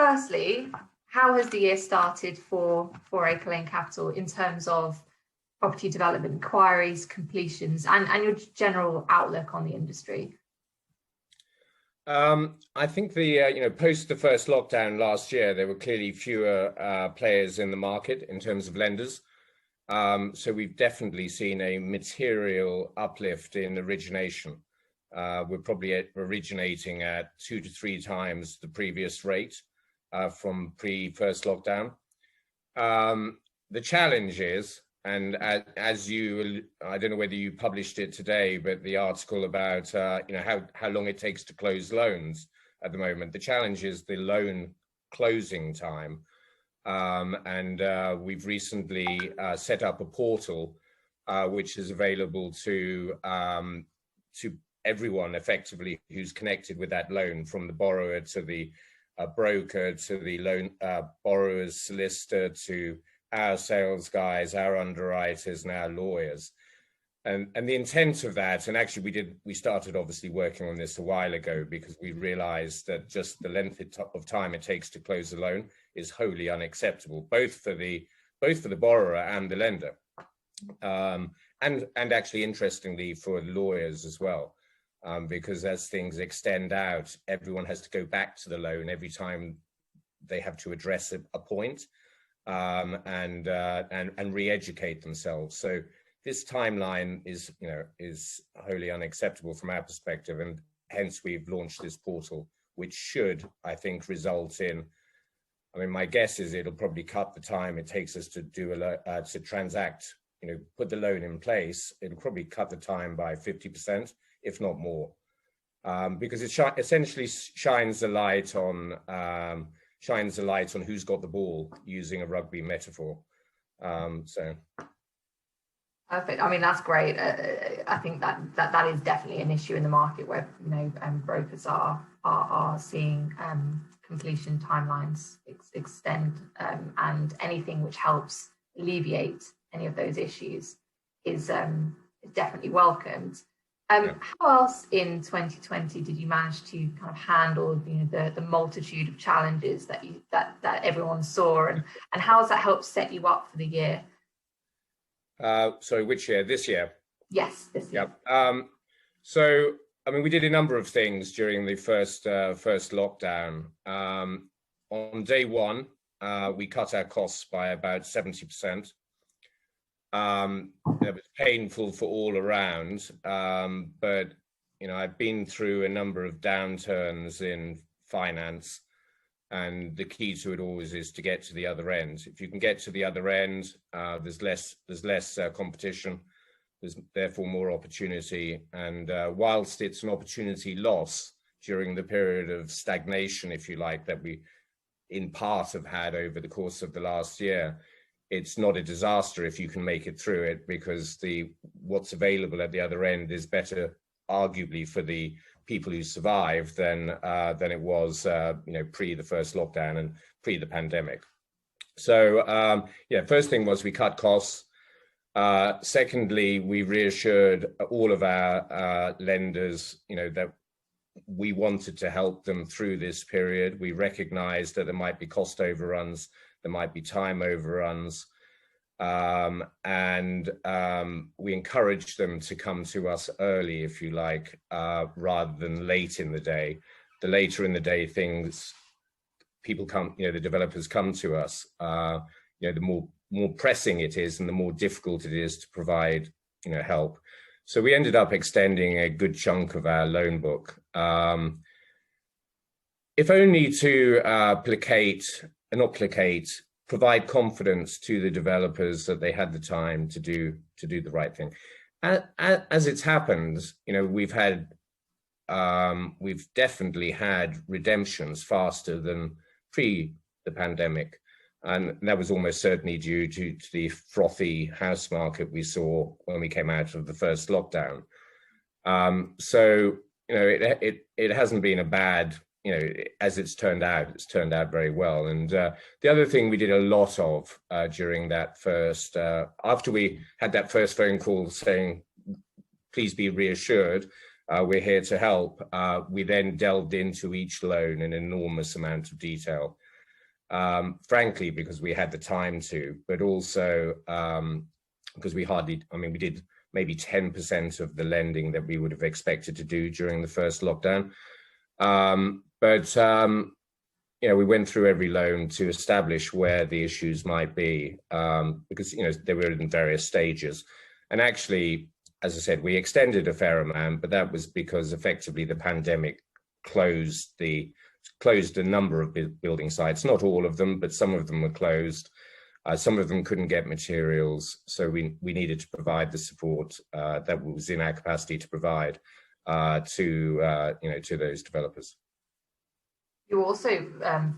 firstly, how has the year started for Acre Lane Capital in terms of property development inquiries, completions, and your general outlook on the industry? I think the post the first lockdown last year, there were clearly fewer players in the market in terms of lenders. So we've definitely seen a material uplift in origination. We're probably originating at 2 to 3 times the previous rate from pre-first lockdown. The challenge is, and as you, I don't know whether you published it today, but the article about how long it takes to close loans at the moment. The challenge is the loan closing time, and we've recently set up a portal which is available to everyone effectively who's connected with that loan, from the borrower to the broker to the loan borrower's solicitor to our sales guys, our underwriters, and our lawyers. And the intent of that, and actually we started obviously working on this a while ago, because we realized that just the length of time it takes to close a loan is wholly unacceptable, both for the borrower and the lender, and actually interestingly for lawyers as well. Because as things extend out, everyone has to go back to the loan every time they have to address a point, and re-educate themselves. So this timeline is wholly unacceptable from our perspective, and hence we've launched this portal, which should, I think, result in, I mean, my guess is it'll probably cut the time it takes us to to transact, put the loan in place. It'll probably cut the time by 50%. If not more, because it essentially shines a light on who's got the ball, using a rugby metaphor. So perfect. I mean, that's great. I think that is definitely an issue in the market where brokers are seeing completion timelines extend, and anything which helps alleviate any of those issues is definitely welcomed. How else in 2020 did you manage to kind of handle the multitude of challenges that everyone saw, and how has that helped set you up for the year? Sorry, which year? This year? Yes, this year. Yeah. So I mean, we did a number of things during the first lockdown. On day one, we cut our costs by about 70%. It was painful for all around, but I've been through a number of downturns in finance, and the key to it always is to get to the other end. If you can get to the other end, there's less competition, there's therefore more opportunity, and whilst it's an opportunity loss during the period of stagnation, if you like, that we in part have had over the course of the last year, it's not a disaster if you can make it through it, because what's available at the other end is better, arguably, for the people who survived than it was pre the first lockdown and pre the pandemic. So first thing was we cut costs. Secondly, we reassured all of our lenders that we wanted to help them through this period. We recognized that there might be cost overruns, there might be time overruns, and we encouraged them to come to us early, if you like, rather than late in the day. The later in the day people come, the developers come to us, the more pressing it is and the more difficult it is to provide, help. So we ended up extending a good chunk of our loan book, if only to provide confidence to the developers that they had the time to do the right thing. As it's happened, we've definitely had redemptions faster than pre the pandemic, and that was almost certainly due to the frothy house market we saw when we came out of the first lockdown. So it hasn't been a bad, as it's turned out very well. And the other thing we did a lot of during that first, after we had that first phone call saying, please be reassured, we're here to help, we then delved into each loan in an enormous amount of detail. frankly, because we had the time to, but also because we did maybe 10% of the lending that we would have expected to do during the first lockdown. We went through every loan to establish where the issues might be, because they were in various stages. And actually, as I said, we extended a fair amount, but that was because effectively the pandemic closed a number of building sites. Not all of them, but some of them were closed. Some of them couldn't get materials, so we needed to provide the support that was in our capacity to provide to those developers. You also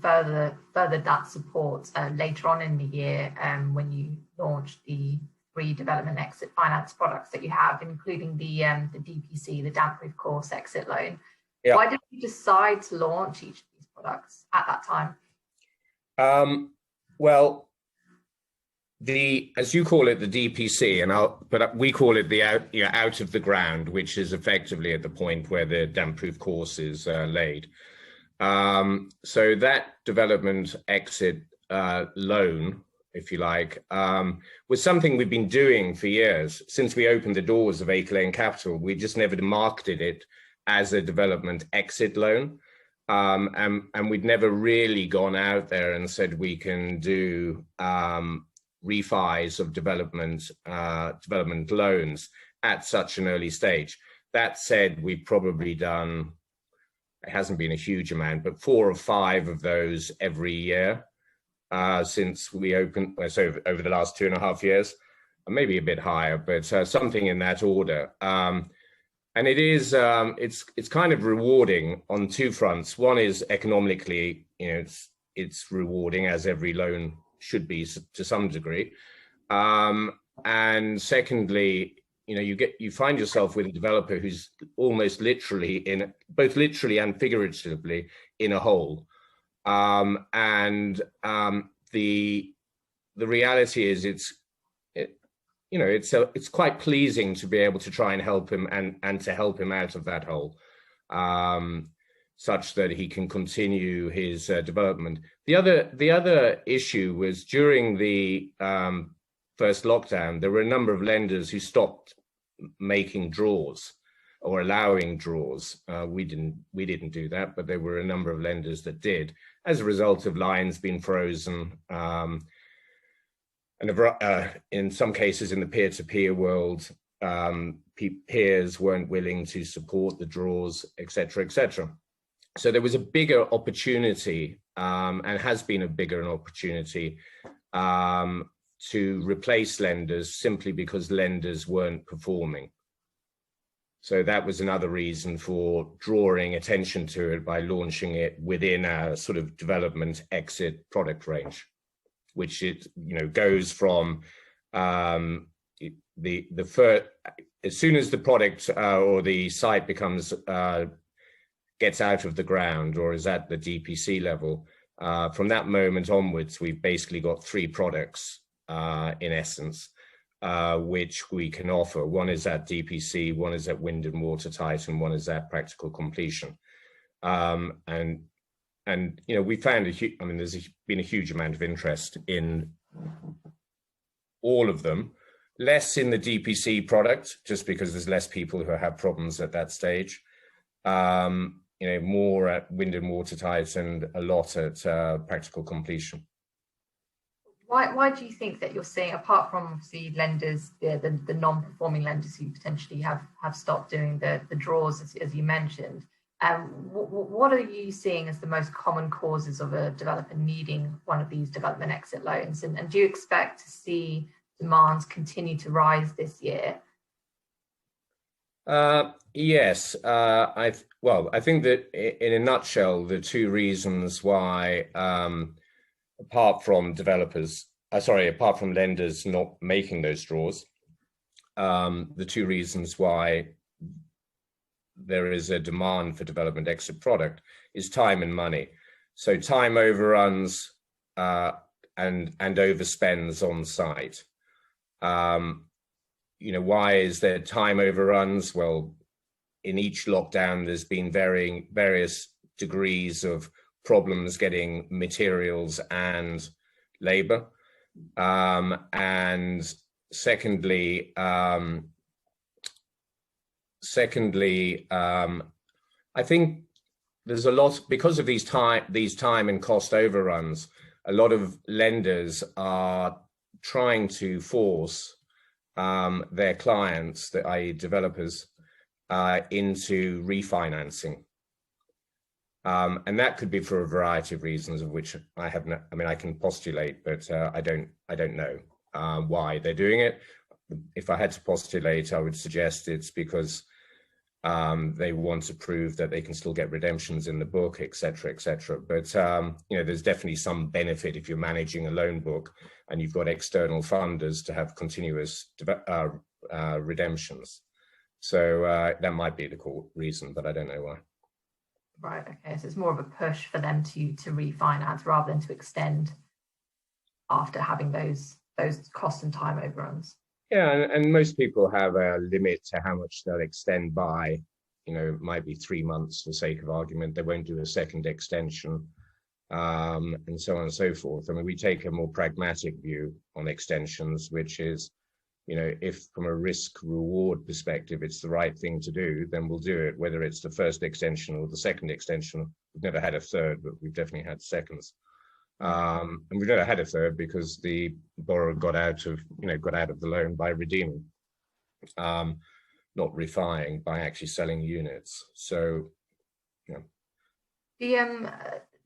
furthered that support later on in the year when you launched the 3 development exit finance products that you have, including the DPC, the damp proof course exit loan. Yeah. Why did you decide to launch each of these products at that time? As you call it, the DPC, but we call it the out of the ground, which is effectively at the point where the damp proof course is laid. So that development exit loan, if you like, was something we've been doing for years. Since we opened the doors of Acre Lane Capital, we just never marketed it as a development exit loan. And we'd never really gone out there and said we can do refis of development loans at such an early stage. That said, we've probably done, it hasn't been a huge amount, but 4 or 5 of those every year since we opened, so over the last 2.5 years, maybe a bit higher, but something in that order. And it is, it's kind of rewarding on 2 fronts. One is economically, it's rewarding, as every loan should be to some degree. And secondly, you find yourself with a developer who's almost literally both literally and figuratively in a hole. And the reality is it's quite pleasing to be able to try and help him and to help him out of that hole, such that he can continue his development. The other issue was during the first lockdown, there were a number of lenders who stopped making draws or allowing draws. We didn't do that, but there were a number of lenders that did, as a result of lines being frozen. And in some cases in the peer-to-peer world, peers weren't willing to support the draws, et cetera, et cetera. So there was a bigger opportunity, and has been a bigger opportunity to replace lenders simply because lenders weren't performing. So that was another reason for drawing attention to it by launching it within our sort of development exit product range, which it goes from the first, as soon as the product or the site becomes gets out of the ground or is at the DPC level, from that moment onwards, we've basically got 3 products in essence, which we can offer. One is at DPC, one is at wind and watertight, and one is at practical completion. And we found there's been a huge amount of interest in all of them. Less in the DPC product, just because there's less people who have problems at that stage. More at wind and watertight and a lot at practical completion. Why do you think that you're seeing, apart from obviously lenders, the non-performing lenders who potentially have stopped doing the draws, as you mentioned, what are you seeing as the most common causes of a developer needing one of these development exit loans? And do you expect to see demands continue to rise this year? Yes. I think that in a nutshell, the 2 reasons why, apart from lenders not making those draws, the 2 reasons why there is a demand for development exit product is time and money. So time overruns and overspends on site. Why is there time overruns? Well, in each lockdown, there's been various degrees of problems getting materials and labor. And secondly, I think there's a lot, because of these time and cost overruns, a lot of lenders are trying to force their clients, i.e. developers, into refinancing. And that could be for a variety of reasons, of which I have no, I mean, I can postulate, but I don't know why they're doing it. If I had to postulate, I would suggest it's because they want to prove that they can still get redemptions in the book, et cetera, et cetera. But, you know, there's definitely some benefit if you're managing a loan book and you've got external funders to have continuous redemptions. So that might be the core reason, but I don't know why. Right. Okay. So it's more of a push for them to refinance rather than to extend after having those cost and time overruns. Yeah, and most people have a limit to how much they'll extend by. You know, it might be 3 months for sake of argument. They won't do a second extension, and so on and so forth. I mean, we take a more pragmatic view on extensions, which is, you know, if from a risk reward perspective, it's the right thing to do, then we'll do it, whether it's the first extension or the second extension. We've never had a third, but we've definitely had seconds. And we've never had a third because the borrower got out of the loan by redeeming, not refining, by actually selling units. So, yeah.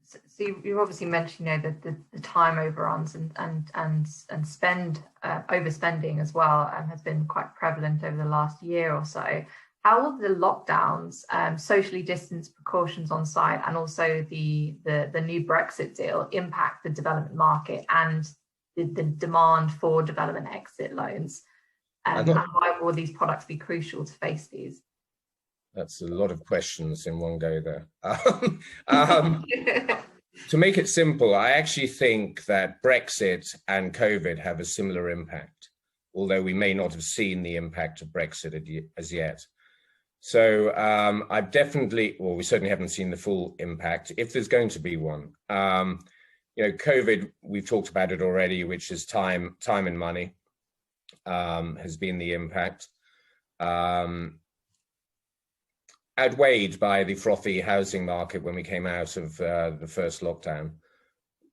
So you've obviously mentioned, you know, the time overruns and spend overspending as well has been quite prevalent over the last year or so. How will the lockdowns, socially distanced precautions on site, and also the new Brexit deal impact the development market and the demand for development exit loans? And why will these products be crucial to face these? That's a lot of questions in one go there. To make it simple, I actually think that Brexit and COVID have a similar impact, although we may not have seen the impact of Brexit as yet. So I've definitely, well, we certainly haven't seen the full impact, if there's going to be one. You know, COVID, we've talked about it already, which is time and money has been the impact. Outweighed by the frothy housing market when we came out of the first lockdown,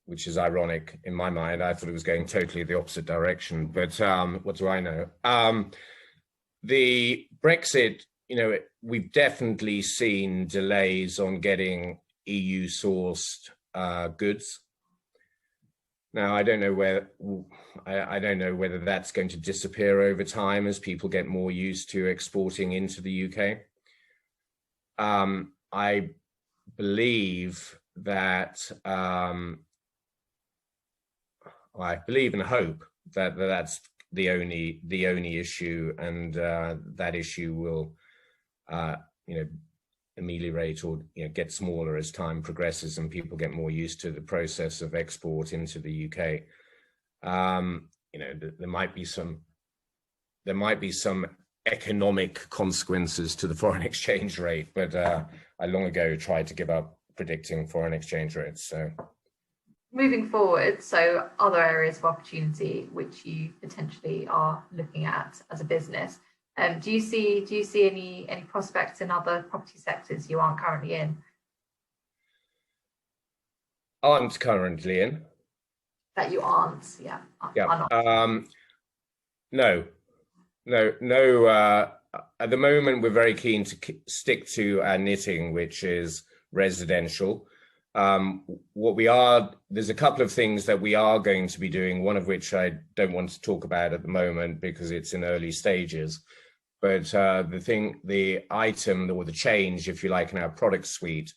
which is ironic in my mind. I thought it was going totally the opposite direction, but what do I know? The Brexit, you know, we've definitely seen delays on getting EU sourced goods. Now, I don't know whether that's going to disappear over time as people get more used to exporting into the UK. I believe that, I believe and hope that that's the only issue, and that issue will, you know, ameliorate or, you know, get smaller as time progresses and people get more used to the process of export into the UK. You know, there might be some economic consequences to the foreign exchange rate, but I long ago tried to give up predicting foreign exchange rates. So moving forward, so other areas of opportunity which you potentially are looking at as a business, do you see any prospects in other property sectors you aren't currently in? Aren't currently in? That you aren't, yeah. Yeah. No. At the moment, we're very keen to stick to our knitting, which is residential. There's a couple of things that we are going to be doing, one of which I don't want to talk about at the moment because it's in early stages. But the item or the change, if you like, in our product suite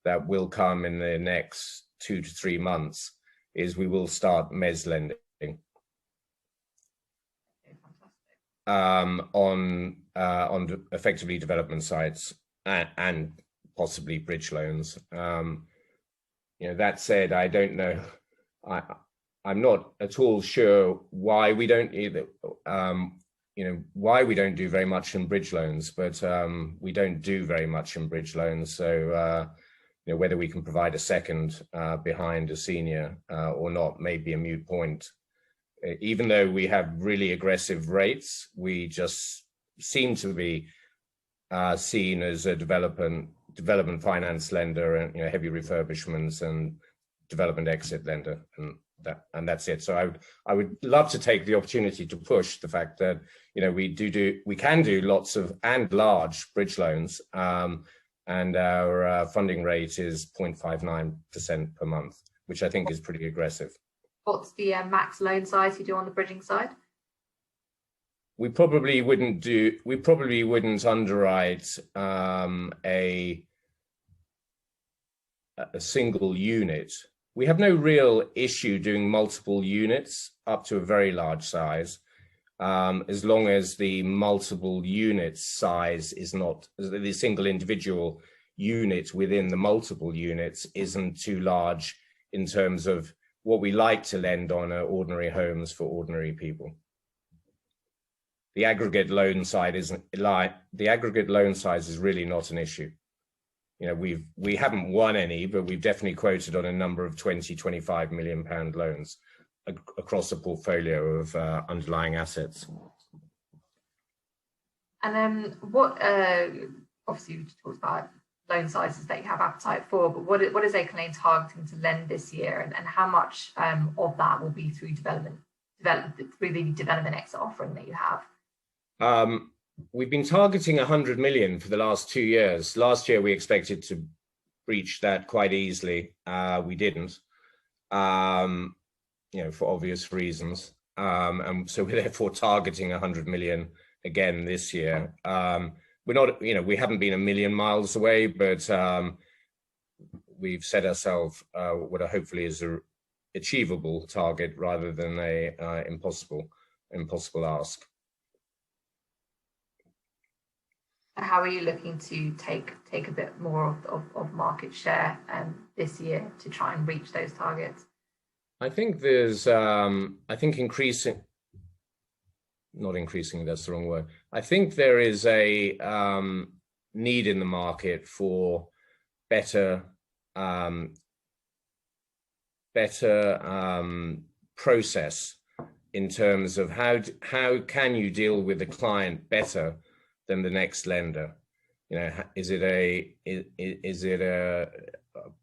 that will come in the next 2 to 3 months is we will start mezz lending. On effectively development sites and possibly bridge loans. You know, that said, I don't know. I'm not at all sure why we don't why we don't do very much in bridge loans, but we don't do very much in bridge loans. So whether we can provide a second behind a senior or not may be a moot point. Even though we have really aggressive rates, we just seem to be seen as a development finance lender and heavy refurbishments and development exit lender, and that's it. So I would love to take the opportunity to push the fact that we can do lots of and large bridge loans, and our funding rate is 0.59% per month, which I think is pretty aggressive. What's the max loan size you do on the bridging side? We probably wouldn't underwrite a single unit. We have no real issue doing multiple units up to a very large size, as long as the multiple unit size is not, the single individual unit within the multiple units isn't too large in terms of what we like to lend on are ordinary homes for ordinary people. The aggregate loan side the aggregate loan size is really not an issue. We haven't won any, but we've definitely quoted on a number of 20-25 million pound loans across a portfolio of underlying assets. And what obviously you talked about loan sizes that you have appetite for, but what is Acre Lane targeting to lend this year, and how much of that will be through through the development exit offering that you have? We've been targeting 100 million for the last 2 years. Last year we expected to breach that quite easily. We didn't, for obvious reasons. And so we're therefore targeting 100 million again this year. We're not, we haven't been a million miles away, but we've set ourselves what hopefully is a achievable target rather than a impossible ask. How are you looking to take a bit more of market share this year to try and reach those targets? I think there's, not increasing, that's the wrong word. I think there is a need in the market for better process in terms of how can you deal with the client better than the next lender. Is it a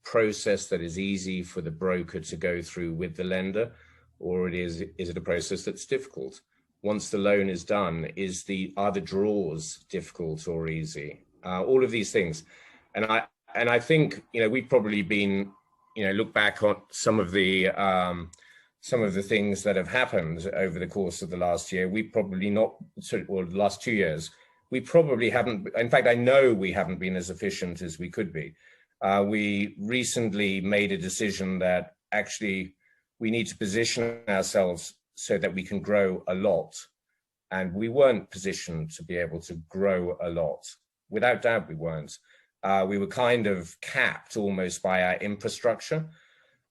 process that is easy for the broker to go through with the lender, or is it a process that's difficult? Once the loan is done, are the draws difficult or easy? All of these things, and I think we've probably been look back on some of the things that have happened over the course of the last year. We probably not, or the last 2 years. We probably haven't, in fact, I know we haven't been as efficient as we could be. We recently made a decision that actually we need to position ourselves so that we can grow a lot. And we weren't positioned to be able to grow a lot. Without doubt, we weren't. We were kind of capped almost by our infrastructure.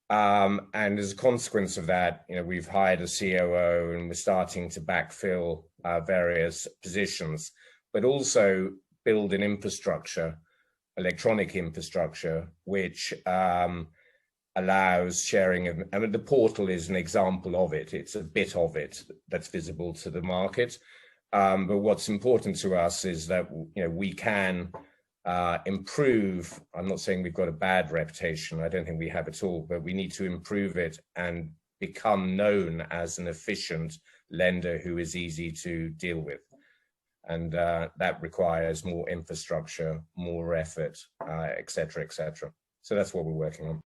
And as a consequence of that, we've hired a COO and we're starting to backfill various positions, but also build an infrastructure, electronic infrastructure, which allows sharing of, the portal is an example of it. It's a bit of it that's visible to the market. But what's important to us is that, we can improve. I'm not saying we've got a bad reputation. I don't think we have at all, but we need to improve it and become known as an efficient lender who is easy to deal with. And that requires more infrastructure, more effort, et cetera, et cetera. So that's what we're working on.